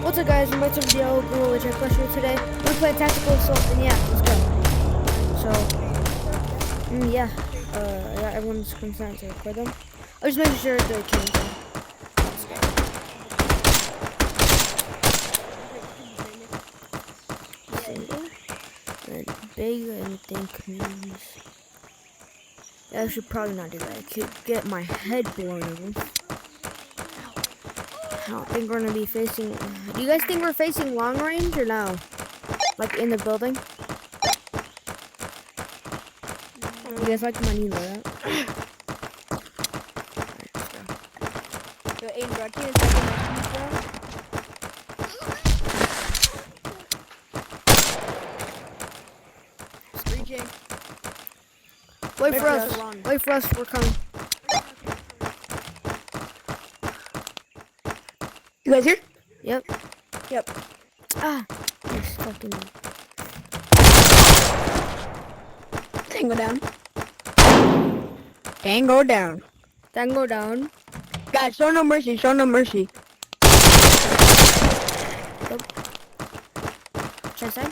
What's up, guys? I'm back to the video. Google check question today. We're playing tactical assault, and yeah, let's go. So, yeah, I got everyone's consent to record them. I'm just making sure they're changing. Let's go. Single and big, I think means. I should probably not do that. I could get my head blown off. I don't think we're gonna be facing. Do you guys think we're facing long range or no? Like in the building? You guys like my new loadout? Alright, let's go. Yo, Aiden, bro, can you take my Reaching. Wait for us. Wait for us. We're coming. You guys here? Yep. Yep. Ah. This fucking. Tango down. Tango down. Tango down. Guys, show no mercy. Show no mercy. Yep. Should I say?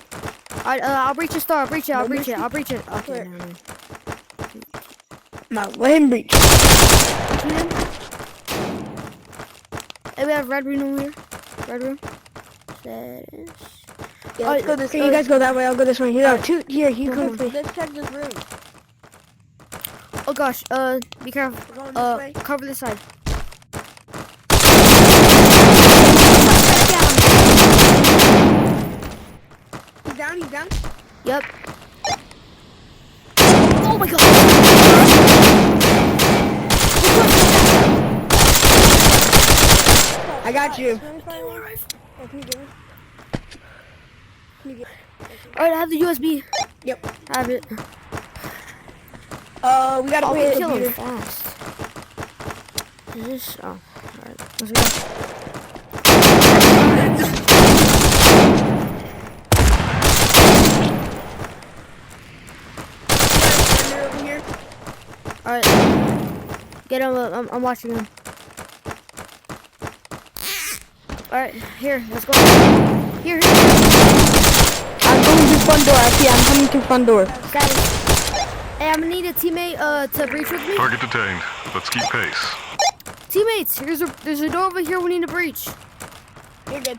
Alright, I'll breach the store. I'll breach it. I'll breach it. I'll breach it. Okay. No, let him breach. Hey, we have red room over here. Red room. That is. Yeah, let's go this way. You guys go that way. I'll go this way. Here, two. Here, you go. Let's check this room. Oh gosh. Be careful. Cover this side. He's down. He's down. Yep. Oh my god. I got you. Alright, I have the USB. Yep. I have it. We gotta Oh, play we the kill him computer. fast. Is this? Oh, alright. Let's go. Alright. Get him. I'm watching him. Alright, here. Let's go. Here. I'm going to front door. I see. I'm coming to front door. Status. Hey, I'm gonna need a teammate to breach with me. Target detained. Let's keep pace. Teammates, there's a door over here we need to breach. You're good.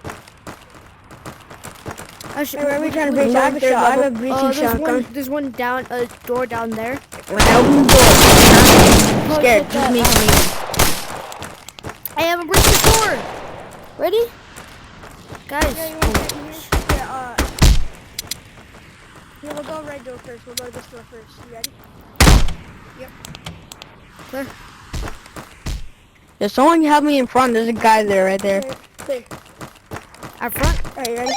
I should. Where are we trying to breach? I have a breaching shotgun. There's one down, a door down there. When I open the door, I'm scared. Just me coming in. Hey, I'm gonna breach the door. Ready? Guys. Yeah, we'll go right door first. We'll go this door first. You ready? Yep. Clear. There's someone help me in front. There's a guy there, right there. Clear. Out front. Alright, you ready?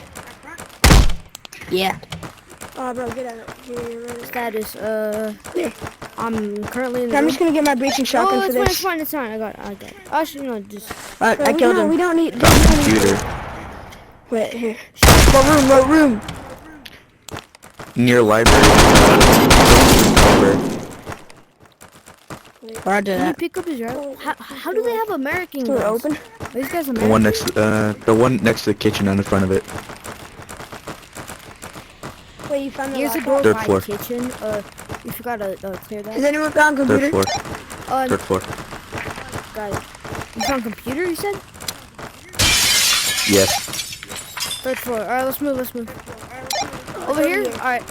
Yeah. Oh, bro, get out of here. Status. Clear. I'm currently in the I'm room. just gonna get my breaching shotgun for this. It's fine. It's fine. I got it. Actually, no, just. I killed him. We don't need. Computer. Wait, here. What room? Near library. Roger Can you that. pick up his route? How do they have American Door guns? open. These guys The one next to the kitchen on the front of it. Wait, you found the Here's a laptop? door Third by floor. the kitchen. You forgot to clear that. Has anyone found computer? Third floor. Third floor. Got it. You found computer, you said? Yes. Third floor. Alright, let's move. Over here? Alright.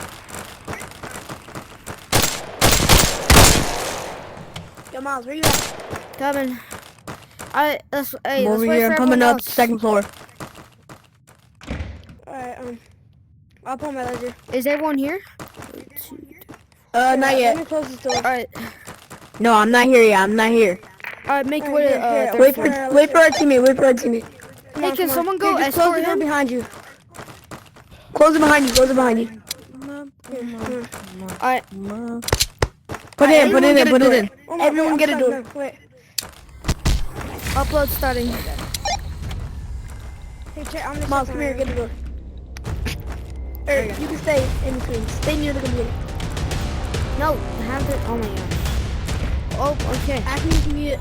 Yo, Miles, where you at? Coming. Alright, hey, I'm let's over wait here. for I'm coming everyone up else. second floor. Alright, I'll pull my laser. Is everyone here? Not yet. Let me close this door. Alright. No, I'm not here yet. I'm not here. Alright, make your way to third Wait floor. for our teammate. Wait for our teammate. Hey, can someone go Here, just close escort the door him? behind you. Close it behind you. Close it behind you. Alright. Put it in. Put it in. Put it in. Oh Everyone get a door. Upload starting. Hey, Miles, come here. Get a door. You can stay in between. Stay near the computer. No, have it. Oh my gosh. Oh, okay. Ask me if you need